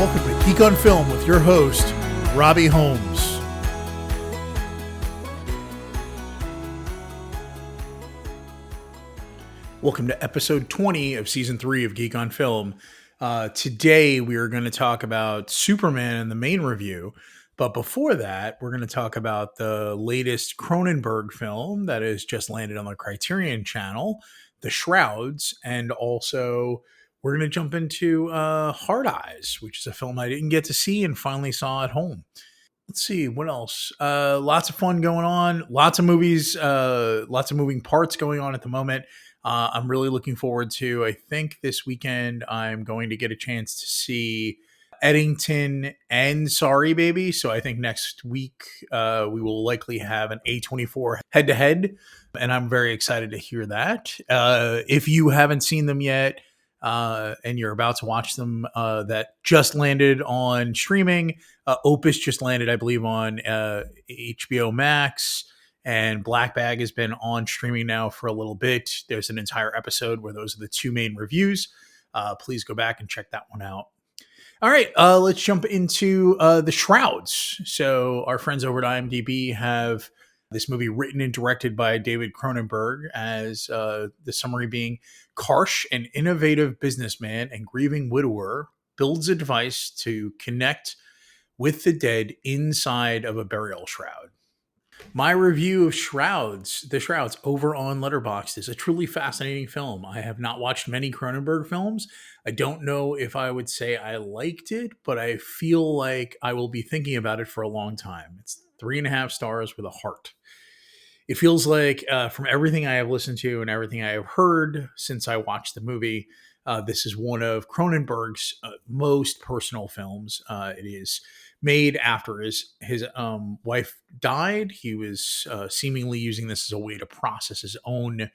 Welcome to Geek on Film with your host, Robbie Holmes. Welcome to episode 20 of season 3 of Geek on Film. Today we are going to talk about Superman in the main review. But before that, we're going to talk about the latest Cronenberg film that has just landed on the Criterion channel, The Shrouds, and also we're going to jump into Hard Eyes, which is a film I didn't get to see and finally saw at home. Let's see, what else? Lots of fun going on, lots of movies, lots of moving parts going on at the moment. I'm really looking forward to, I think this weekend I'm going to get a chance to see Eddington and Sorry Baby. So I think next week we will likely have an A24 head-to-head, and I'm very excited to hear that. If you haven't seen them yet and you're about to watch them, that just landed on streaming. Opus just landed, I believe, on HBO Max. And Black Bag has been on streaming now for a little bit. There's an entire episode where those are the two main reviews. Please go back and check that one out. All right, let's jump into The Shrouds. So our friends over at IMDb have this movie written and directed by David Cronenberg, as the summary being: Karsh, an innovative businessman and grieving widower, builds a device to connect with the dead inside of a burial shroud. My review of The Shrouds, over on Letterboxd is a truly fascinating film. I have not watched many Cronenberg films. I don't know if I would say I liked it, but I feel like I will be thinking about it for a long time. It's 3.5 stars with a heart. It feels like, from everything I have listened to and everything I have heard since I watched the movie, this is one of Cronenberg's most personal films. It is made after his wife died. He was seemingly using this as a way to process his own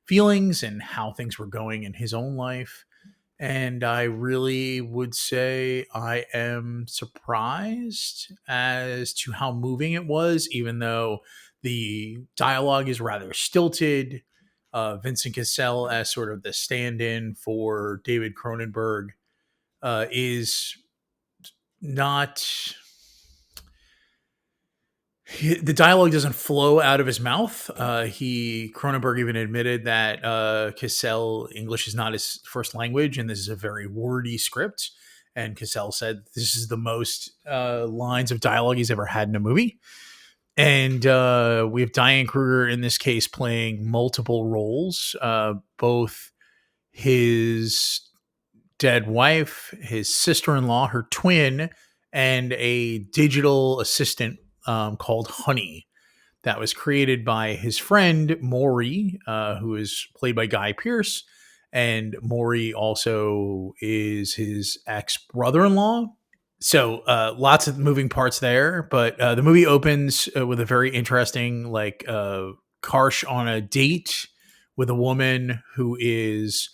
feelings and how things were going in his own life. And I really would say I am surprised as to how moving it was, even though the dialogue is rather stilted. Vincent Cassel, as sort of the stand-in for David Cronenberg, is not... The dialogue doesn't flow out of his mouth. Cronenberg even admitted that Cassel, English is not his first language, and this is a very wordy script. And Cassel said this is the most lines of dialogue he's ever had in a movie. And we have Diane Kruger in this case playing multiple roles, both his dead wife, his sister-in-law, her twin, and a digital assistant called Honey that was created by his friend Maury, who is played by Guy Pearce. And Maury also is his ex-brother-in-law. So lots of moving parts there, but the movie opens with a very interesting, Karsh on a date with a woman who is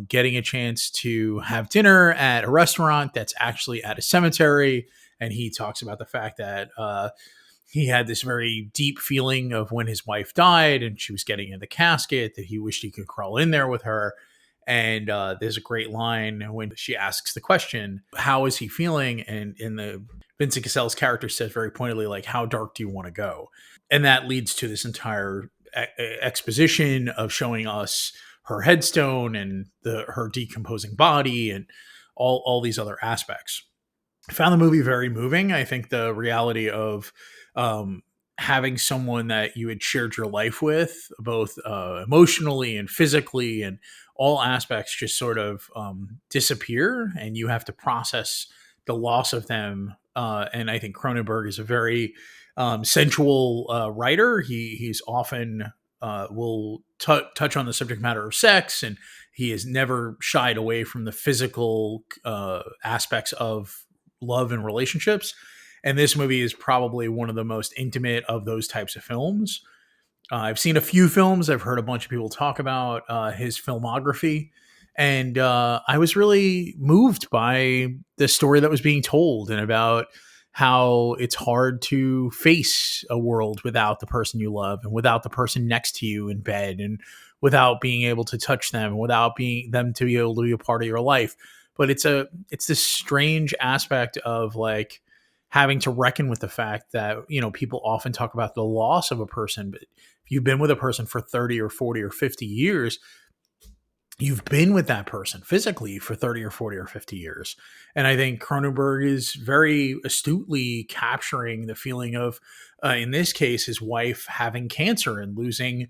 getting a chance to have dinner at a restaurant that's actually at a cemetery. And he talks about the fact that he had this very deep feeling of when his wife died and she was getting in the casket, that he wished he could crawl in there with her. And there's a great line when she asks the question, how is he feeling? And Vincent Cassel's character says very pointedly, like, how dark do you want to go? And that leads to this entire exposition of showing us her headstone and her decomposing body and all these other aspects. I found the movie very moving. I think the reality of having someone that you had shared your life with, both emotionally and physically, and all aspects just sort of disappear, and you have to process the loss of them. And I think Cronenberg is a very sensual writer. He's often will touch on the subject matter of sex, and he has never shied away from the physical aspects of love and relationships. And this movie is probably one of the most intimate of those types of films. I've seen a few films. I've heard a bunch of people talk about his filmography. And I was really moved by the story that was being told, and about how it's hard to face a world without the person you love, and without the person next to you in bed, and without being able to touch them, without them to be able to be a part of your life. but it's this strange aspect of like having to reckon with the fact that people often talk about the loss of a person, but if you've been with a person for 30 or 40 or 50 years, you've been with that person physically for 30 or 40 or 50 years. And I think Cronenberg is very astutely capturing the feeling of, in this case, his wife having cancer and losing,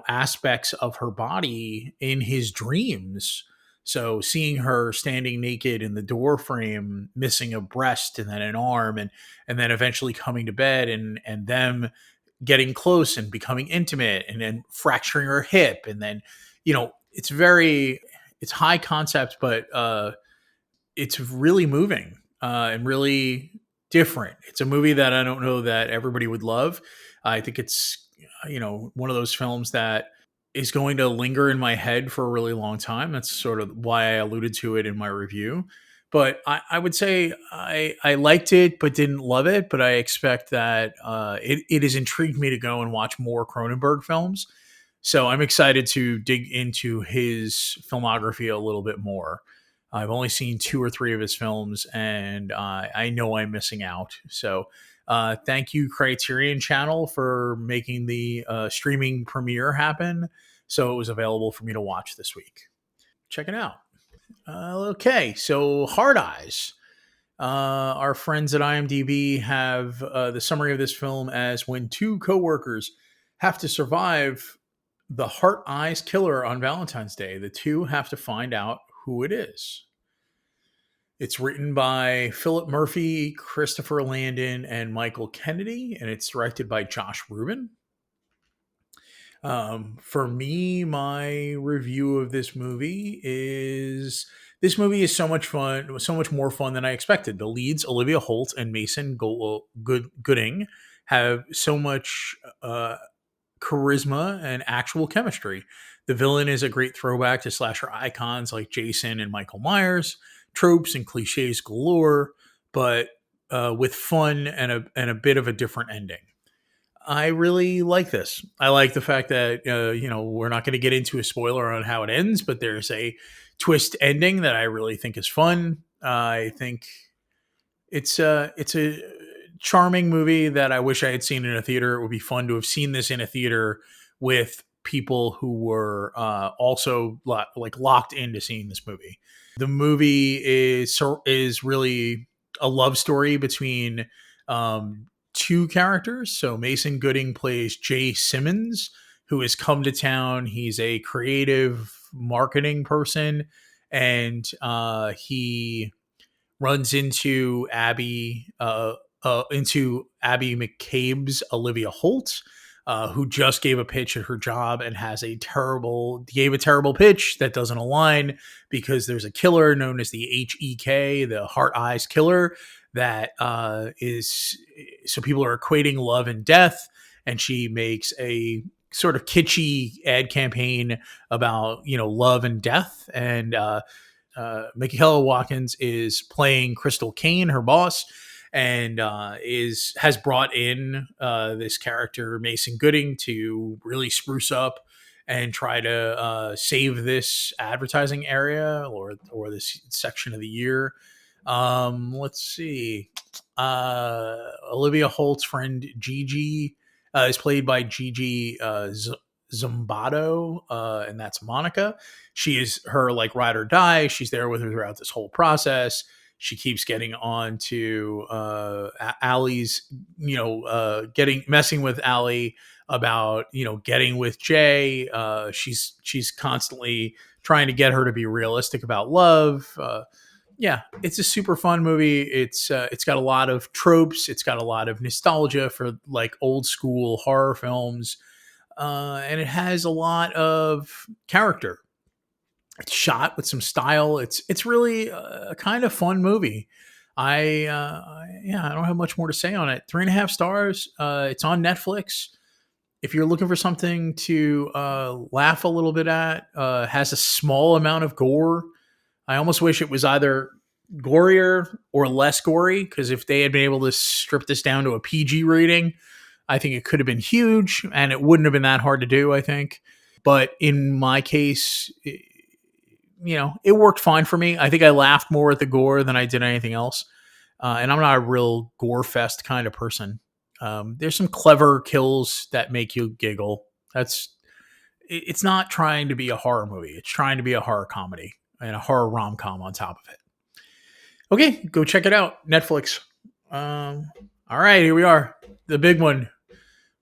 aspects of her body in his dreams. So seeing her standing naked in the door frame, missing a breast and then an arm, and then eventually coming to bed, and them getting close and becoming intimate, and then fracturing her hip, and then it's high concept, but it's really moving, and really different. It's a movie that I don't know that everybody would love. I think it's one of those films that is going to linger in my head for a really long time. That's sort of why I alluded to it in my review. But I would say I liked it, but didn't love it. But I expect that it has intrigued me to go and watch more Cronenberg films. So I'm excited to dig into his filmography a little bit more. I've only seen two or three of his films, and I know I'm missing out. So thank you, Criterion Channel, for making the streaming premiere happen. So it was available for me to watch this week. Check it out. Okay, so Hard Eyes. Our friends at IMDb have the summary of this film as when two coworkers have to survive the Heart Eyes killer on Valentine's Day. The two have to find out who it is. It's written by Philip Murphy, Christopher Landon, and Michael Kennedy, and it's directed by Josh Rubin. For me, my review of this movie is so much fun, so much more fun than I expected. The leads, Olivia Holt and Mason Gooding, have so much charisma and actual chemistry. The villain is a great throwback to slasher icons like Jason and Michael Myers, tropes and cliches galore, but with fun and a bit of a different ending. I really like this. I like the fact that we're not going to get into a spoiler on how it ends, but there's a twist ending that I really think is fun. I think it's a charming movie that I wish I had seen in a theater. It would be fun to have seen this in a theater with people who were also like locked into seeing this movie. The movie is really a love story between two characters. So Mason Gooding plays Jay Simmons, who has come to town. He's a creative marketing person, and he runs into Abby McCabe's Olivia Holt, who just gave a pitch at her job and gave a terrible pitch that doesn't align because there's a killer known as the HEK, the Heart Eyes Killer, that is so people are equating love and death, and she makes a sort of kitschy ad campaign about love and death, and Michaela Watkins is playing Crystal Kane, her boss, and has brought in this character Mason Gooding to really spruce up and try to save this advertising area or this section of the year. Let's see. Olivia Holt's friend Gigi is played by Gigi Zombato, and that's Monica. She is her like ride or die. She's there with her throughout this whole process. She keeps getting on to Allie's, messing with Allie about getting with Jay. She's constantly trying to get her to be realistic about love. Yeah, it's a super fun movie. It's got a lot of tropes. It's got a lot of nostalgia for like old school horror films, and it has a lot of character. It's shot with some style. It's really a kind of fun movie. I don't have much more to say on it. 3.5 stars. It's on Netflix. If you're looking for something to laugh a little bit at, has a small amount of gore. I almost wish it was either gorier or less gory, because if they had been able to strip this down to a PG rating, I think it could have been huge, and it wouldn't have been that hard to do, I think. But in my case, it worked fine for me. I think I laughed more at the gore than I did anything else. And I'm not a real gore fest kind of person. There's some clever kills that make you giggle. It's not trying to be a horror movie. It's trying to be a horror comedy and a horror rom com on top of it. Okay, go check it out. Netflix. All right, here we are. The big one.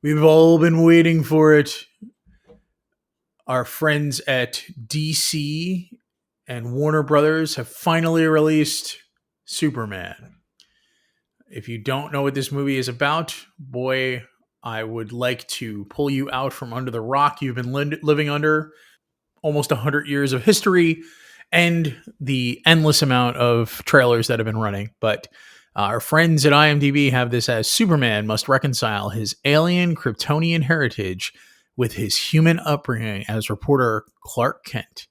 We've all been waiting for it. Our friends at DC and Warner Brothers have finally released Superman. If you don't know what this movie is about, boy, I would like to pull you out from under the rock you've been living under. Almost 100 years of history and the endless amount of trailers that have been running. But our friends at IMDb have this as Superman must reconcile his alien Kryptonian heritage with his human upbringing as reporter Clark Kent.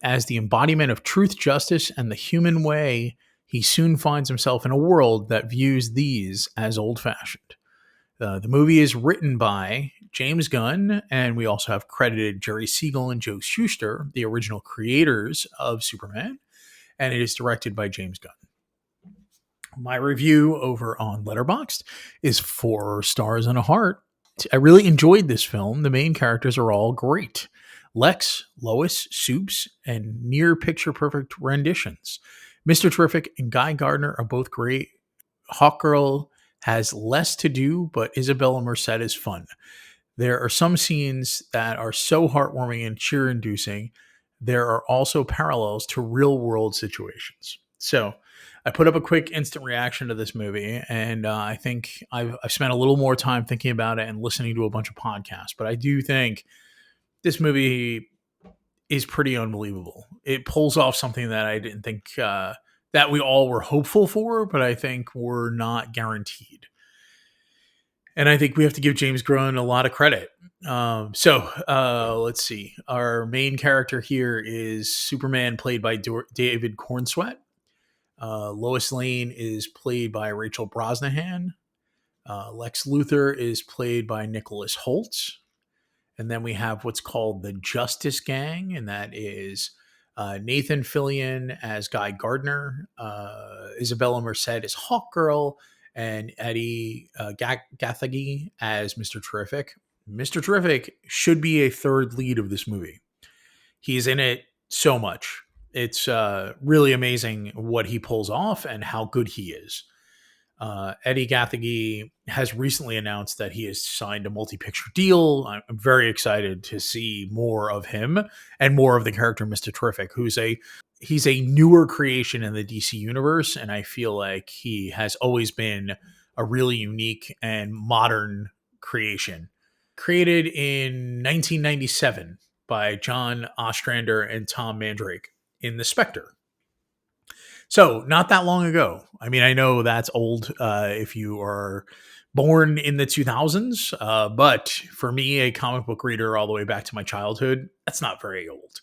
As the embodiment of truth, justice, and the human way, he soon finds himself in a world that views these as old-fashioned. The movie is written by James Gunn, and we also have credited Jerry Siegel and Joe Shuster, the original creators of Superman, and it is directed by James Gunn. My review over on Letterboxd is 4 stars and a heart. I really enjoyed this film. The main characters are all great. Lex, Lois, Supes, and near picture perfect renditions. Mr. Terrific and Guy Gardner are both great. Hawkgirl has less to do, but Isabella Merced is fun. There are some scenes that are so heartwarming and cheer-inducing. There are also parallels to real-world situations. So I put up a quick instant reaction to this movie, and I think I've spent a little more time thinking about it and listening to a bunch of podcasts. But I do think this movie is pretty unbelievable. It pulls off something that I didn't think that we all were hopeful for, but I think were not guaranteed. And I think we have to give James Gunn a lot of credit. Let's see. Our main character here is Superman, played by David Cornsweet. Lois Lane is played by Rachel Brosnahan. Lex Luthor is played by Nicholas Hoult. And then we have what's called the Justice Gang, and that is Nathan Fillion as Guy Gardner, Isabella Merced as Hawkgirl, and Eddie Gathegi as Mr. Terrific. Mr. Terrific should be a third lead of this movie. He's in it so much. It's really amazing what he pulls off and how good he is. Eddie Gathegi has recently announced that he has signed a multi-picture deal. I'm very excited to see more of him and more of the character Mr. Terrific, he's a newer creation in the DC universe, and I feel like he has always been a really unique and modern creation. Created in 1997 by John Ostrander and Tom Mandrake in The Spectre. So, not that long ago. I mean, I know that's old if you are born in the 2000s, but for me, a comic book reader all the way back to my childhood, that's not very old.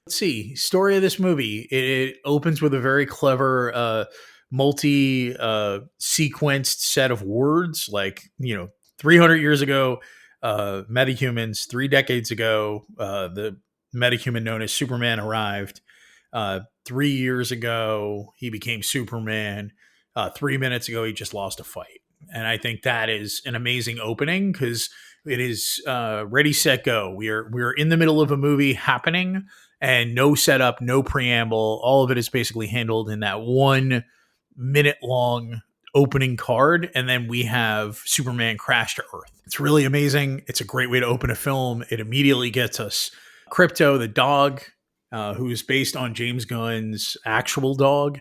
Let's see. Story of this movie. It opens with a very clever multi-sequenced set of words, like, 300 years ago, metahumans, 3 decades ago, the metahuman known as Superman arrived. 3 years ago, he became Superman. 3 minutes ago, he just lost a fight. And I think that is an amazing opening because it is ready, set, go. We're in the middle of a movie happening, and no setup, no preamble. All of it is basically handled in that 1 minute long opening card, and then we have Superman crash to Earth. It's really amazing. It's a great way to open a film. It immediately gets us Crypto, the dog, who's based on James Gunn's actual dog.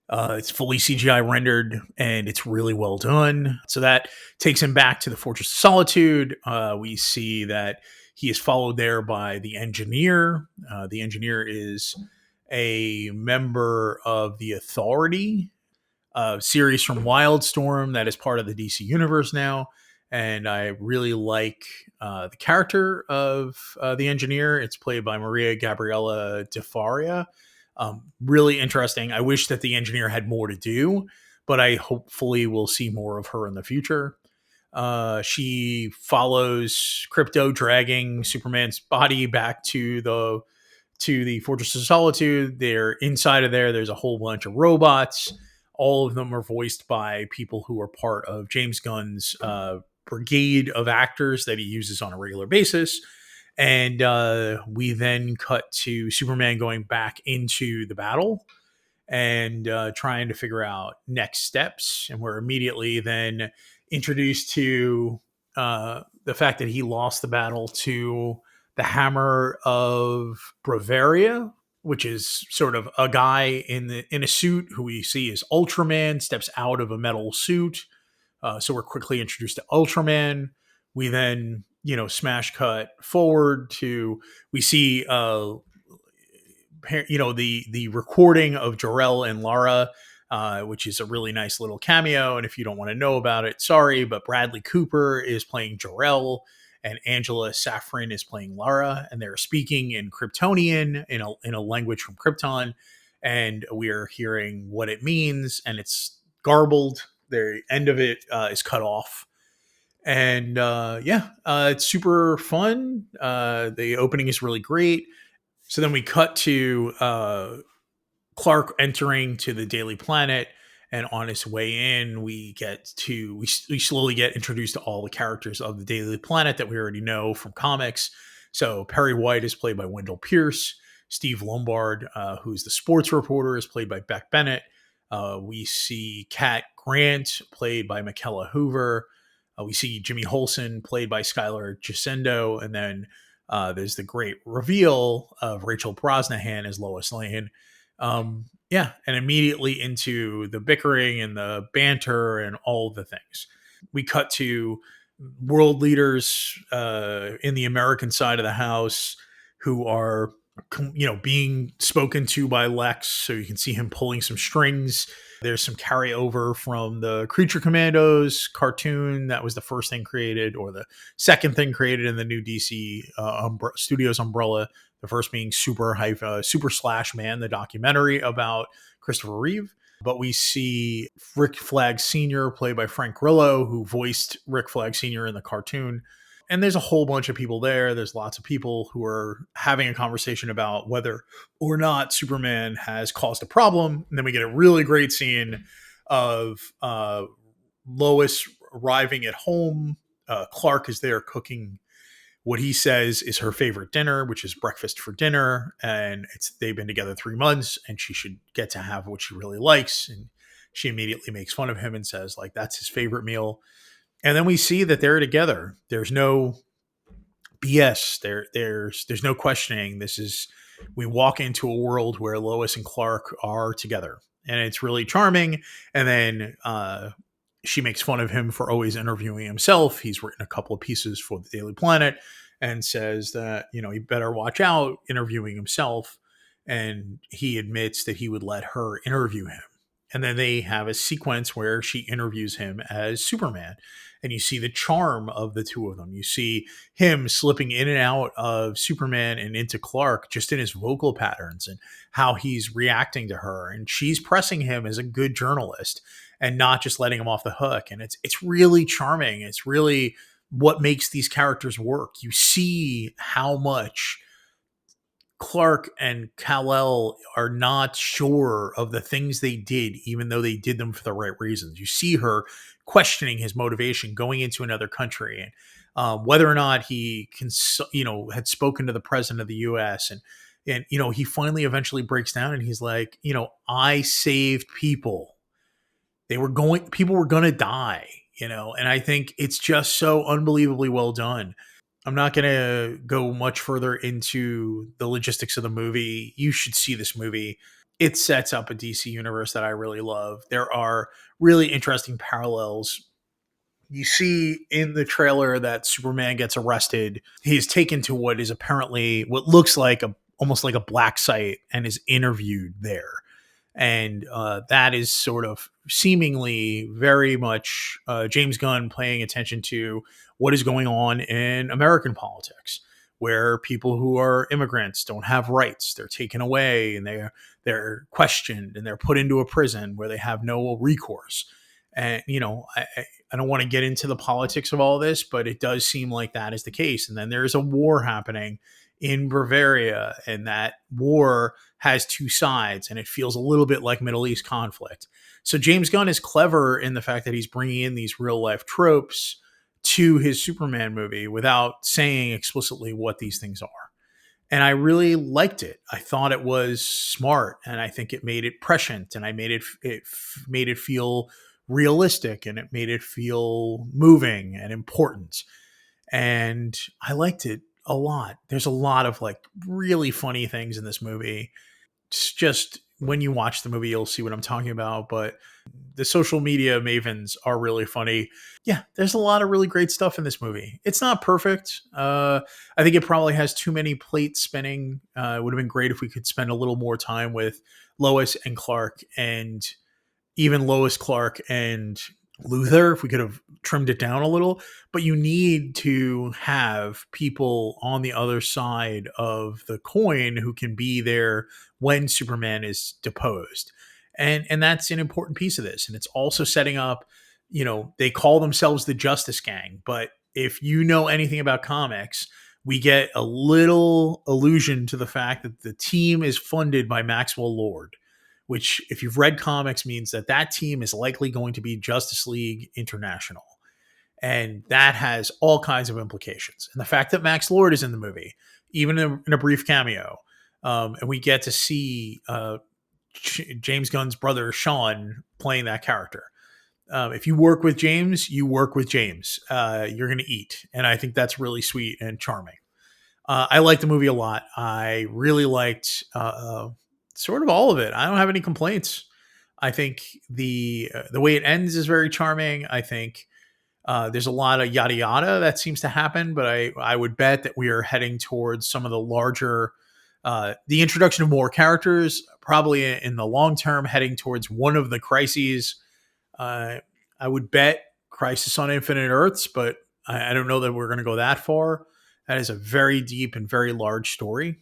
It's fully CGI rendered, and it's really well done. So that takes him back to the Fortress of Solitude. We see that he is followed there by the Engineer. The Engineer is a member of the Authority, series from Wildstorm that is part of the DC universe now. And I really like the character of the Engineer. It's played by Maria Gabriela De Faria. Really interesting. I wish that the Engineer had more to do, but I hopefully will see more of her in the future. She follows Crypto, dragging Superman's body back to the to the Fortress of Solitude. They're inside of there. There's a whole bunch of robots. All of them are voiced by people who are part of James Gunn's brigade of actors that he uses on a regular basis. And we then cut to Superman going back into the battle and trying to figure out next steps. And we're immediately then introduced to the fact that he lost the battle to the Hammer of Bavaria, which is sort of a guy in a suit who we see as Ultraman steps out of a metal suit. So we're quickly introduced to Ultraman. We then, smash cut forward to we see the recording of Jor-El and Lara, which is a really nice little cameo. And if you don't want to know about it, sorry, but Bradley Cooper is playing Jor-El and Angela Saffron is playing Lara, and they're speaking in Kryptonian in a language from Krypton, and we are hearing what it means, and it's garbled. The end of it is cut off. And it's super fun. The opening is really great. So then we cut to Clark entering to the Daily Planet, and on his way in, we slowly get introduced to all the characters of the Daily Planet that we already know from comics. So Perry White is played by Wendell Pierce. Steve Lombard, who's the sports reporter, is played by Beck Bennett. We see Kat Grant, played by Michaela Hoover. We see Jimmy Holson, played by Skylar Jacinto, and then there's the great reveal of Rachel Brosnahan as Lois Lane. And immediately into the bickering and the banter and all the things. We cut to world leaders in the American side of the house who are, being spoken to by Lex. So you can see him pulling some strings. There's some carryover from the Creature Commandos cartoon. That was the first thing created, or the second thing created in the new DC Studios umbrella. The first being Super Slash Man, the documentary about Christopher Reeve. But we see Rick Flag Sr., played by Frank Grillo, who voiced Rick Flag Sr. in the cartoon. And there's a whole bunch of people there. There's lots of people who are having a conversation about whether or not Superman has caused a problem. And then we get a really great scene of Lois arriving at home. Clark is there cooking what he says is her favorite dinner, which is breakfast for dinner. And they've been together 3 months, and she should get to have what she really likes. And she immediately makes fun of him and says, like, that's his favorite meal. And then we see that they're together. There's no BS. There's no questioning. We walk into a world where Lois and Clark are together, and it's really charming. And then she makes fun of him for always interviewing himself. He's written a couple of pieces for the Daily Planet and says that, he better watch out interviewing himself. And he admits that he would let her interview him. And then they have a sequence where she interviews him as Superman. And you see the charm of the two of them. You see him slipping in and out of Superman and into Clark just in his vocal patterns and how he's reacting to her. And she's pressing him as a good journalist and not just letting him off the hook. And it's really charming. It's really what makes these characters work. You see how much Clark and Kal-El are not sure of the things they did, even though they did them for the right reasons. You see her questioning his motivation going into another country, and whether or not he had spoken to the president of the U.S. and he finally eventually breaks down and he's like, I saved people. People were going to die, and I think it's just so unbelievably well done. I'm not going to go much further into the logistics of the movie. You should see this movie. It sets up a DC universe that I really love. There are really interesting parallels. You see in the trailer that Superman gets arrested. He is taken to what is apparently what looks like almost like a black site and is interviewed there. And that is sort of seemingly very much James Gunn paying attention to what is going on in American politics, where people who are immigrants don't have rights. They're taken away and they're questioned and they're put into a prison where they have no recourse. And, I don't want to get into the politics of all this, but it does seem like that is the case. And then there's a war happening in Bavaria, and that war has two sides, and it feels a little bit like Middle East conflict. So James Gunn is clever in the fact that he's bringing in these real life tropes to his Superman movie without saying explicitly what these things are. And I really liked it. I thought it was smart, and I think it made it prescient, and I made it made it feel realistic, and it made it feel moving and important. And I liked it a lot. There's a lot of like really funny things in this movie. It's just when you watch the movie, you'll see what I'm talking about. But the social media mavens are really funny. Yeah, there's a lot of really great stuff in this movie. It's not perfect. I think it probably has too many plates spinning. It would have been great if we could spend a little more time with Lois and Clark, and even Lois, Clark, and Luther, if we could have trimmed it down a little. But you need to have people on the other side of the coin who can be there when Superman is deposed. And that's an important piece of this. And it's also setting up, they call themselves the Justice Gang, but if you know anything about comics, we get a little allusion to the fact that the team is funded by Maxwell Lord, which, if you've read comics, means that that team is likely going to be Justice League International. And that has all kinds of implications. And the fact that Max Lord is in the movie, even in a brief cameo, and we get to see James Gunn's brother, Sean, playing that character. If you work with James, you work with James. You're going to eat. And I think that's really sweet and charming. I liked the movie a lot. I really liked sort of all of it. I don't have any complaints. I think the way it ends is very charming. I think there's a lot of yada yada that seems to happen, but I would bet that we are heading towards some of the larger, the introduction of more characters, probably in the long term, heading towards one of the crises. I would bet Crisis on Infinite Earths, but I don't know that we're going to go that far. That is a very deep and very large story,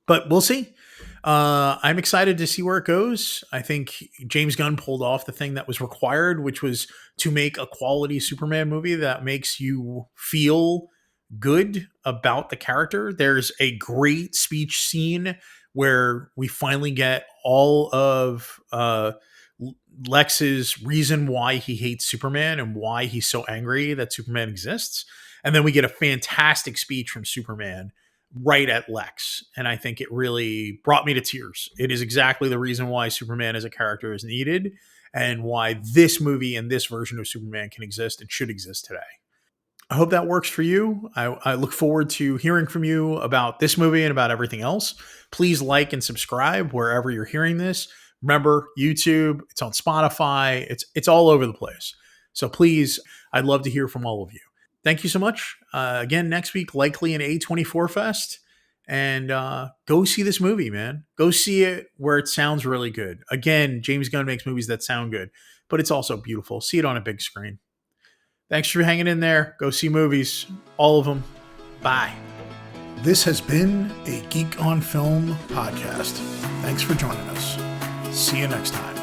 but we'll see. I'm excited to see where it goes. I think James Gunn pulled off the thing that was required, which was to make a quality Superman movie that makes you feel good about the character. There's a great speech scene where we finally get all of Lex's reason why he hates Superman and why he's so angry that Superman exists. And then we get a fantastic speech from Superman right at Lex. And I think it really brought me to tears. It is exactly the reason why Superman as a character is needed, and why this movie and this version of Superman can exist and should exist today. I hope that works for you. I look forward to hearing from you about this movie and about everything else. Please like and subscribe wherever you're hearing this. Remember, YouTube, it's on Spotify, it's all over the place. So please, I'd love to hear from all of you. Thank you so much. Again, next week, likely an A24 Fest. And go see this movie, man. Go see it where it sounds really good. Again, James Gunn makes movies that sound good, but it's also beautiful. See it on a big screen. Thanks for hanging in there. Go see movies. All of them. Bye. This has been a Geek on Film podcast. Thanks for joining us. See you next time.